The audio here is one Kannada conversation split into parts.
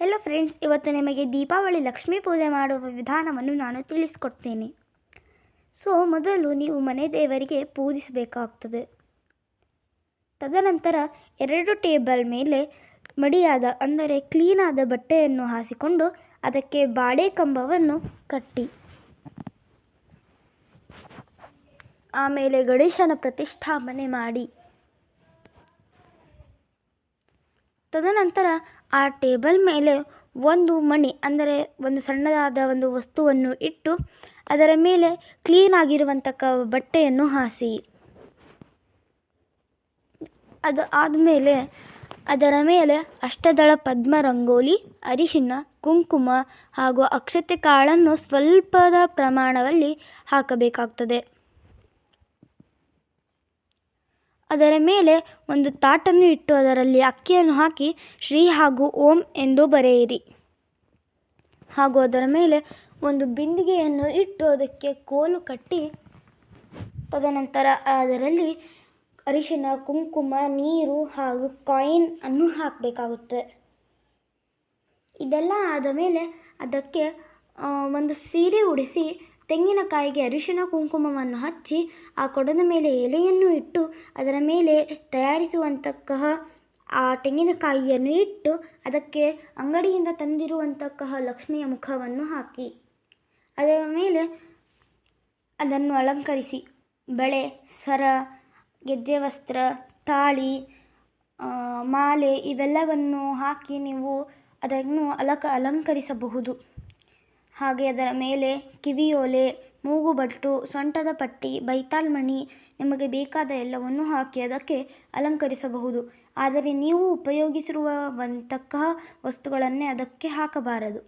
ಹೆಲೋ ಫ್ರೆಂಡ್ಸ್, ಇವತ್ತು ನಿಮಗೆ ದೀಪಾವಳಿ ಲಕ್ಷ್ಮೀ ಪೂಜೆ ಮಾಡುವ ವಿಧಾನವನ್ನು ನಾನು ತಿಳಿಸ್ಕೊಡ್ತೇನೆ. ಮೊದಲು ನೀವು ಮನೆ ದೇವರಿಗೆ ಪೂಜಿಸಬೇಕಾಗ್ತದೆ. ತದನಂತರ 2 ಟೇಬಲ್ ಮೇಲೆ ಮಡಿಯಾದ ಅಂದರೆ ಕ್ಲೀನಾದ ಬಟ್ಟೆಯನ್ನು ಹಾಸಿಕೊಂಡು ಅದಕ್ಕೆ ಬಾಳೆ ಕಂಬವನ್ನು ಕಟ್ಟಿ, ಆಮೇಲೆ ಗಣೇಶನ ಪ್ರತಿಷ್ಠಾಪನೆ ಮಾಡಿ, ತದನಂತರ ಆ ಟೇಬಲ್ ಮೇಲೆ ಒಂದು ಮಣಿ ಅಂದರೆ ಒಂದು ಸಣ್ಣದಾದ ಒಂದು ವಸ್ತುವನ್ನು ಇಟ್ಟು ಅದರ ಮೇಲೆ ಕ್ಲೀನ್ ಆಗಿರುವಂಥ ಬಟ್ಟೆಯನ್ನು ಹಾಸಿ, ಅದು ಆದಮೇಲೆ ಅದರ ಮೇಲೆ ಅಷ್ಟದಳ ಪದ್ಮ ರಂಗೋಲಿ, ಅರಿಶಿನ, ಕುಂಕುಮ ಹಾಗೂ ಅಕ್ಷತೆ ಕಾಳನ್ನು ಸ್ವಲ್ಪದ ಪ್ರಮಾಣದಲ್ಲಿ ಹಾಕಬೇಕಾಗ್ತದೆ. ಅದರ ಮೇಲೆ ಒಂದು ತಾಟನ್ನು ಇಟ್ಟು ಅದರಲ್ಲಿ ಅಕ್ಕಿಯನ್ನು ಹಾಕಿ ಶ್ರೀ ಹಾಗೂ ಓಂ ಎಂದು ಬರೆಯಿರಿ. ಹಾಗೂ ಅದರ ಮೇಲೆ ಒಂದು ಬಿಂದಿಗೆಯನ್ನು ಇಟ್ಟು ಅದಕ್ಕೆ ಕೋಲು ಕಟ್ಟಿ, ತದನಂತರ ಅದರಲ್ಲಿ ಅರಿಶಿನ, ಕುಂಕುಮ, ನೀರು ಹಾಗೂ ಕಾಯಿನ್ ಅನ್ನು ಹಾಕಬೇಕಾಗುತ್ತೆ. ಇದೆಲ್ಲ ಆದ ಮೇಲೆ ಅದಕ್ಕೆ ಒಂದು ಸೀರೆ ಉಡಿಸಿ ತೆಂಗಿನಕಾಯಿಗೆ ಅರಿಶಿನ ಕುಂಕುಮವನ್ನು ಹಚ್ಚಿ ಆ ಕೊಡದ ಮೇಲೆ ಎಲೆಯನ್ನು ಇಟ್ಟು ಅದರ ಮೇಲೆ ತಯಾರಿಸುವಂತಹ ಆ ತೆಂಗಿನಕಾಯಿಯನ್ನು ಇಟ್ಟು ಅದಕ್ಕೆ ಅಂಗಡಿಯಿಂದ ತಂದಿರುವಂತಹ ಲಕ್ಷ್ಮಿಯ ಮುಖವನ್ನು ಹಾಕಿ ಅದರ ಮೇಲೆ ಅದನ್ನು ಅಲಂಕರಿಸಿ ಬಳೆ, ಸರ, ಗೆಜ್ಜೆ ವಸ್ತ್ರ, ತಾಳಿ, ಮಾಲೆ ಇವೆಲ್ಲವನ್ನು ಹಾಕಿ ನೀವು ಅದನ್ನು ಅಲಂಕರಿಸಬಹುದು. ಹಾಗೆ ಅದರ ಮೇಲೆ ಕಿವಿಯೋಲೆ, ಮೂಗುಬಟ್ಟು, ಸೊಂಟದ ಪಟ್ಟಿ, ಬೈತಾಲ್ಮಣಿ ನಿಮಗೆ ಬೇಕಾದ ಎಲ್ಲವನ್ನು ಹಾಕಿ ಅದಕ್ಕೆ ಅಲಂಕರಿಸಬಹುದು. ಆದರೆ ನೀವು ಉಪಯೋಗಿಸಿರುವಂತಹ ವಸ್ತುಗಳನ್ನೇ ಅದಕ್ಕೆ ಹಾಕಬಾರದು.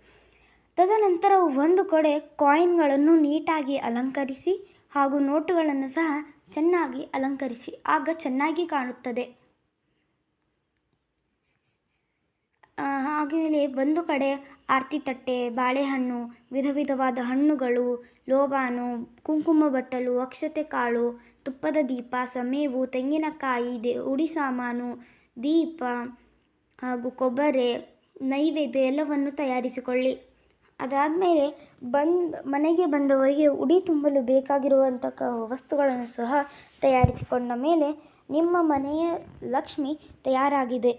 ತದನಂತರ ಒಂದು ಕಡೆ ಕಾಯಿನ್ಗಳನ್ನು ನೀಟಾಗಿ ಅಲಂಕರಿಸಿ ಹಾಗೂ ನೋಟುಗಳನ್ನು ಸಹ ಚೆನ್ನಾಗಿ ಅಲಂಕರಿಸಿ, ಆಗ ಚೆನ್ನಾಗಿ ಕಾಣುತ್ತದೆ. ಹಾಗೆಯೇ ಒಂದು ಕಡೆ ಆರತಿ ತಟ್ಟೆ, ಬಾಳೆಹಣ್ಣು, ವಿಧ ವಿಧವಾದ ಹಣ್ಣುಗಳು, ಲೋಬಾನು, ಕುಂಕುಮ ಬಟ್ಟಲು, ಅಕ್ಷತೆ ಕಾಳು, ತುಪ್ಪದ ದೀಪ, ಸಮೇವು, ತೆಂಗಿನಕಾಯಿ, ಉಡಿ ಸಾಮಾನು, ದೀಪ ಹಾಗೂ ಕೊಬ್ಬರೆ, ನೈವೇದ್ಯ ಎಲ್ಲವನ್ನು ತಯಾರಿಸಿಕೊಳ್ಳಿ. ಅದಾದಮೇಲೆ ಮನೆಗೆ ಬಂದವರಿಗೆ ಉಡಿ ತುಂಬಲು ಬೇಕಾಗಿರುವಂತಹ ವಸ್ತುಗಳನ್ನು ಸಹ ತಯಾರಿಸಿಕೊಂಡ ಮೇಲೆ ನಿಮ್ಮ ಮನೆಯ ಲಕ್ಷ್ಮಿ ತಯಾರಾಗಿದೆ.